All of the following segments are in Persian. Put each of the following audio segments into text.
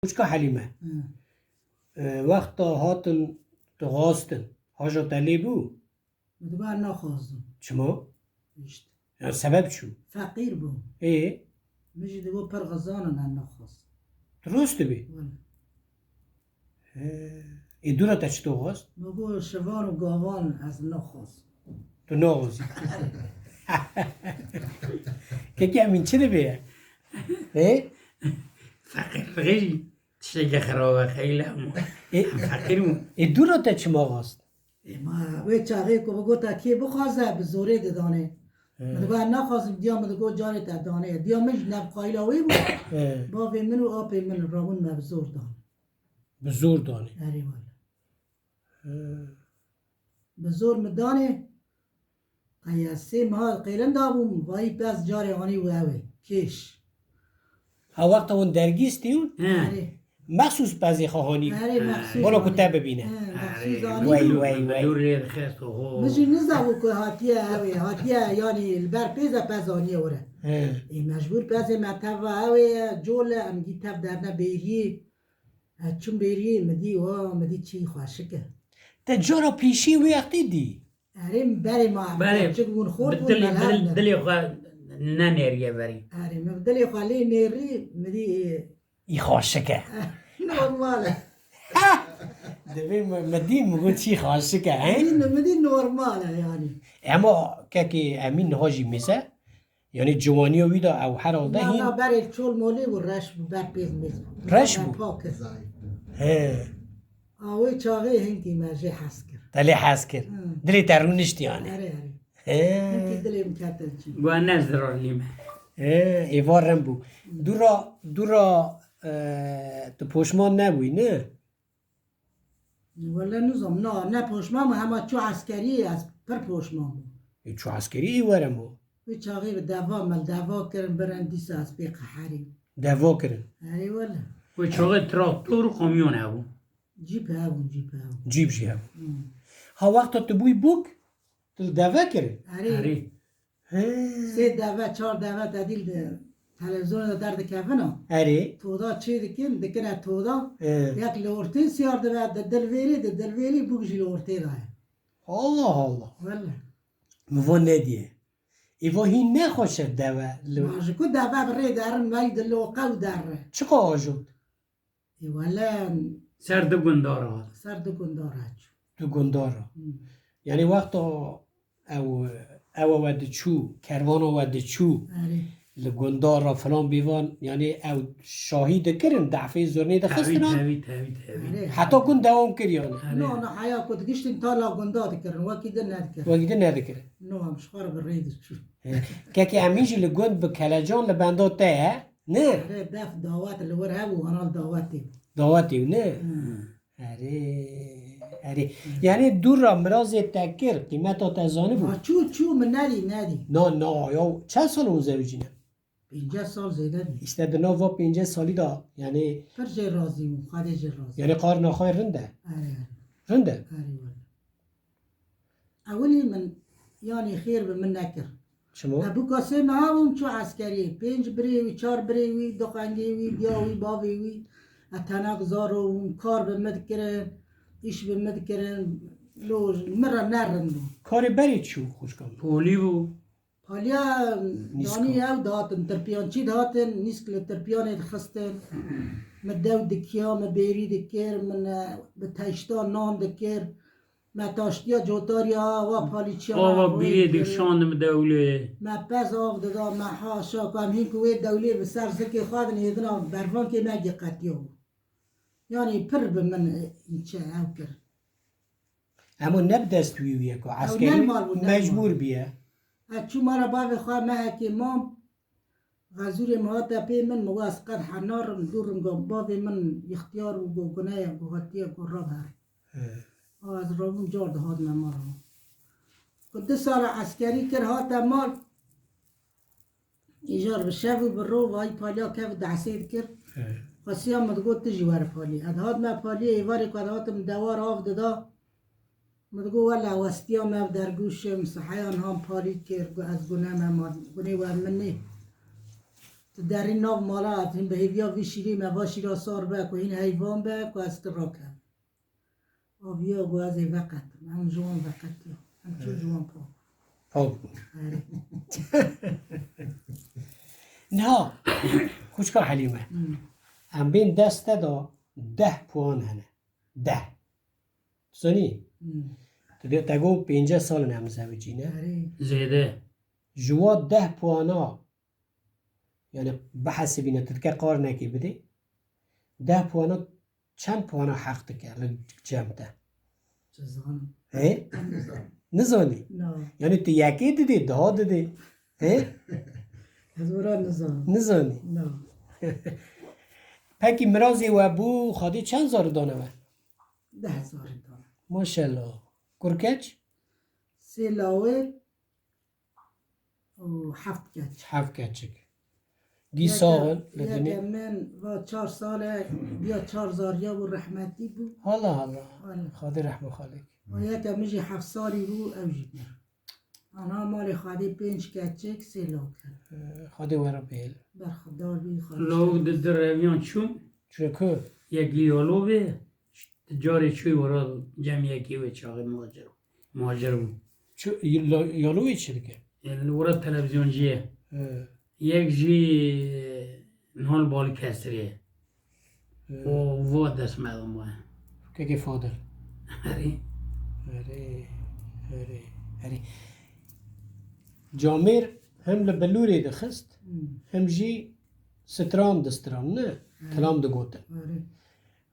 Uçka Halime. Vaqta hatin diğastin. Haja telê bû. Dibar naxwazim. Çima? İşte. Yani sebep çû. Feqîr bû. Min jî digo per xezanin em naxwaz. Durust bî. Dûra te çi diğast? Min got şevan û gavan ez naxwaz. Tu naxwazî. Kekî emîn çi dibe? فقیری تشتێکی خراوە خەیلی هەموو فەقیر بووم. Dûra te çima xwast? Ma wê çaxê ku bi gota kê bixwaze bi zorê didane. Min digo em naxwazim diya min digo carê te dane. Diya min ji nevxayla wê bû. Bavê min û apê min rawin me bi zor dan. Bi zor danê. Erê wale. Bi zor mi danê. Qeya sê meha qêlin dabûm vayî pez carê anî û ew ê. Kêş. Ha waqta hûn dergîstîn Erê. mexsûs pezê xwehanî Erê mexsûs. bolo ku te bibîne. Mexsûs Wey anî. wey wey. دوور لێ خست من جی نزدم که هاتیه اوی هاتیه یعنی البر پیزه پزانیه وره ای مجبور پیزه مطب اوی جول امگی تب درنه بیری چون بیری مدی و مدی چی خواشکه Te cara pêşî wextê dî. اریم بری ما بله چک بون خورد بون دلی خوا ننێریە بەری اریم مبدلی خالی نیری مدی Î xweşik e. نورماله Divê me dî min got çî xweşik e. مدی نورماله یعنی Ema kekê emîn niha jî mêse yani ciwaniya wî da ew hera نه dehîn بری چول مولی و رش بر پیز میز رش بو؟ پاکه he اوی چاقی هنگی مرجع حس کرد telê hez kir. Dilê te rûnişt yani. اره اره He هنگی دلیم کتل چی گویا نەزدڕۆ لیمە êva rem bû. Dûra tu poşman nebûyî ne? ولی نزم نه پشمام همه چو عسکری از پر پشمام Çu askerî ê were o. و چاقی به دوا مل دوا کردن برن دیس از پی قحری Deva kirin. اری ولی و چۆغی تراکتۆر و خۆمیۆن هەبوو جیپ هاون جیپ هاون Cîb jî hev. Ha wexta tu bûyî bûk tu deve kirin. اری هەری سه دوا چهار دوا تدیل تلویزیون دا درد کفنا Erê. تودا چی دکن دکنه تودا He. یک لورتی سیار دو دلویری بگشی لورتی دای Allah Allah. ولی Miva ne diye. Êva hîn nexweşe deve. ماجی کو دوا بری درن وی دلوقه و dere Çi qaajot? ولی سەر دو گوندۆڕەوە سر دکن دارد Tu gundara. Yani wexta ew we diçû, kervana we diçû اری li gundara filan bêvan yani ew şahî dikirin defê zurnê تاوی dixistin تاوی تاوی تاوی اری heta kun dewam kir yani. نو نه حیا کد گشتیم تا لا گندا دکرن وکی دن ندکرن Wekî de nedikirin. نو هم شخار برید چو Kekê emî jî li gund bi kelecan li benda te ye ne? اره دف دعوت لور هبو هنال دعوتی Dawetê ne? Erê. Erê. Yani dûra mirazê te kir qîmeta te zanibû. ما چو من ندی Na na ya çend sal hûn zewicîne? 50 سال زیده دی İşte di nava 5 salî da yani پر جه راضی مو خاله جه راضی yani qar naxay rind e. اره Rind e. اره ولی اولی من یعنی خیر به من نکر Çima? ابو قاسم همون چو عسکری 5 بریوی 4 بریوی دقنگیوی دیاوی باویوی اتناک زارو کار به مد کرن ایش به مد کرن لوج مرا نرندو Karê berê çû xuşkan. پۆلی بوو حالیا نیسکا. دانی او دهاتن ترپیان چی دهاتن نیسکل ترپیان خستن من دو دکیا من بیری دکر من به تشتا نان دکر من تاشتیا جوتاریا و پالیچیا ئاوا بیرێ دشاندم دەولێ من پس آف دادا من حاشا کم هین کوی دولی به سر زکی خواهدن یدنا برفان که مگی قطیو یعنی پر به من این چه او کرد Ama ne dest wî ku askerî normal bû, normal. mecbur biye. چو مرا باوی خواه مهکی مام غزور مهات پی من مواس قد حنارم دورم گم باوی من اختیار و گو گناه گو هاتیه گو رب هر از رابون جار ده هاد نمارا که 2 سال عسکری کر هات مال ایجار بشه و برو وای پالیا که دعسید کر خاصی هم مدگو تجوار پالی ادهاد ما پالی ایواری که ادهاتم دوار آف دادا مدگو ولا وستیا ما در گوشم صحیان هم پالی کرد از گناه ما گناه و منی در این ناو مالا این به هیویا وی شیری مواشی را سار بک و این حیوان بک و از راکم آبیا گو از این وقت هم جوان وقتی هم چون جوان پا پاک بود نه خوشکا حلیمه هم بین دست دا 10 پوان هنه 10 سونی تا گو 50 سال نم زوجی نه زیده جوا 10 پوانا یعنی بحث بینه تدکر قار نکی بده 10 پوانا چند پوانا حق تکر جمع جزان نزانی نه یعنی تو یکی دیدی ده دیدی از ورا نزانی نه پکی مرازی و بو خادی چند زار دانه و 10,000 دانه ماشالله کرکچ 3 لاول و 7 کچ 7 کچک دی ساغل یک لدنی من و 4 ساله بیا 4,000 یا و رحمتی بود حالا حالا حالا. خادی رحمه خالک و یک میجی 7 سالی بود اوجی بیر آنها مال خواهدی 5 کچک 3 لاول خادی ورا بیل برخدار بی خواهد لو در رویان چون چون که یک لیالو به جاری چوی ورا جمع یکی و چاقی مهاجر بود یالوی چی دیگه یعنی ورا تلویزیون جیه یک جی نهال بالی کسریه و دست مردم باید که فادر هری هری جامیر هم لبلوری دخست هم جی ستران دستران نه کلام دگوتن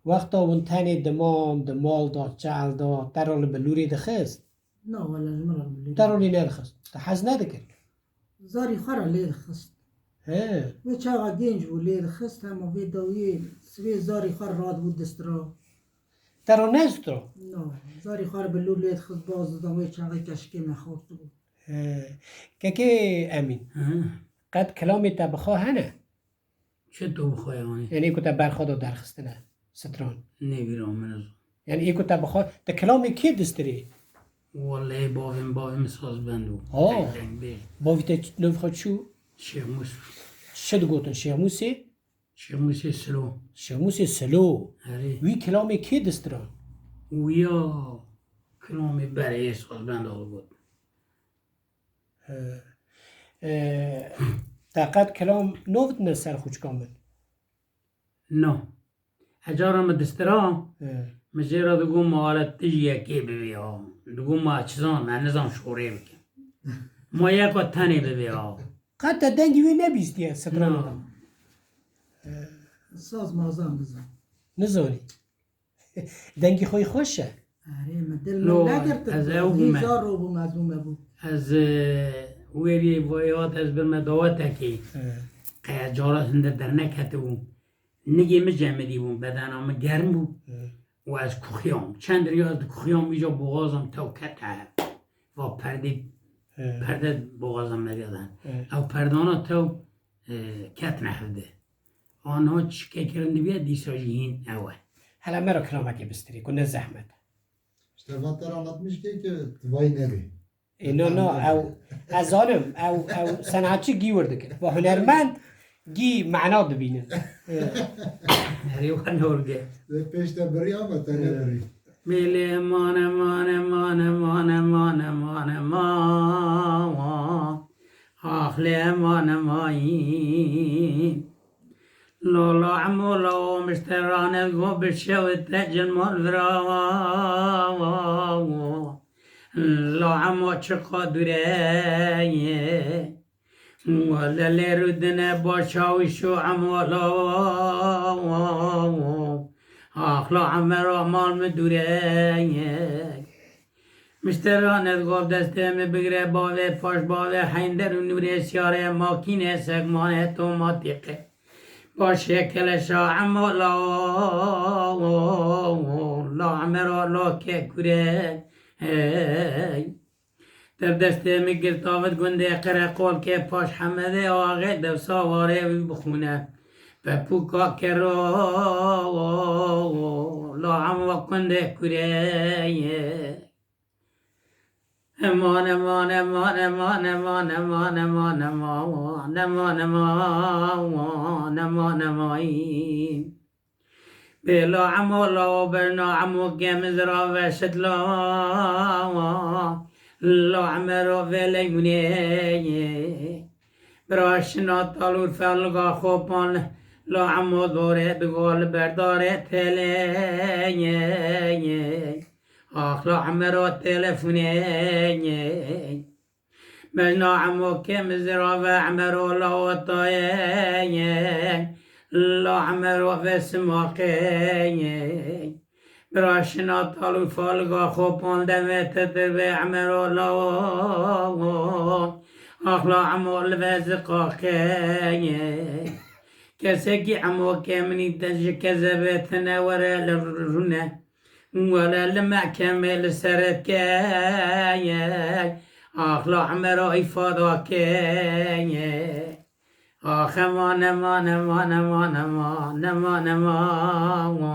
وقتا اون تنی دمام دمال دا چال دا ترال بلوری دخست نه ولا جمرا بلی ترالی ندخست تحز ندکر زاری خورا لید خست و چاقا گنج بود لید خست هم و داوی سوی زاری خور راد بود دسترا ترا نسترا نه زاری خور بلو لید خست باز داوی چاقا کشکی مخورد بود که امین قد کلامی تبخوا هنه چه تو بخواه آنی؟ یعنی ایکو تبرخوا دا درخسته نه ستران نمیرم من از یعنی ایکو تبخوا تا کلامی کی دستری والله باویم ساز بندو آه. باویت نوخواد شو شیخ موسی چه دگوتن شیخ موسی شیخ موسی سلو شیخ موسی سلو هری وی کلامی کی دستران ویا کلامی برای ساز بند آل بود تاقت کلام نوت نسر خوش کامل نه اجارم دسترا مجرا دگو مالت تجی یکی ببیا دگو ما چیزان من نظام شوره بکن ما یک و تنی ببیا قد تا دنگی وی نبیستی ستران آدم ساز مازان بزن نزانی دنگی خوی خوشه اره ما دل لو، من نگرد از او بومه. 1000 رو بوم از بومه بود از ویری ویات از برم دعوت کی قیا جارا هنده در نکته بوم نگی مجمدی بوم بدنم گرم بود و از کوخیام چند ریا از کوخیام ایجا بغازم تو کته و پرده بغازم نریادن او پردانا تو کت نهده آنها چکه کرنده بیاد دیساجی هین اوه هلا مرا کلامکی بستری کنه زحمت İşte vatandaş anlatmış ki vay nebi. نه او از ظالم او صنعتچی گی ورده کرد و هنرمند گی معنا دبینه هریو نورگه Ve peşte biri ama tane biri. میله مانه مانه مانه مانه مانه مانه ما آخله مانه ماین لولا عمولا مشترانه گو بشو تجن مال ورا لا عمو چقدره ولا لردنا باشاوي شو عمولا آخلا عمرا مال مدوره مشترانت گفت دسته بگیره باوه پاش باوه حیندر و نوری سیاره ماکینه سگمانه توماتیقه با شکل شا عمولا لا عمرا لا که کره در دسته میگرتاوت گنده قره قول که پاش حمده آغه دو ساواره وی بخونه و پوکا کرو لا عم و کنده کره امان امان امان امان امان امان امان امان امان امان امان امان بلا عمولا بنا عمو جمز را وشد لا لا عمرو ولیمونه براشنا طالور فلقا خوبان لا عمو دوره دقال برداره تله آخ لا عمرو تلفونه بنا عمو جمز را و عمرو لا وطايه لا عمرو وسماقيه براشنا طالو فالگا خوبان دوت در عمرو لا اخلا عمول وزقاقيه كسكي عمو كامني تج كذبتنا ولا لرنا ولا لما كامل سرت كايه اخلا عمرو افاضاكيه آخ امان امان امان امان امان امان امان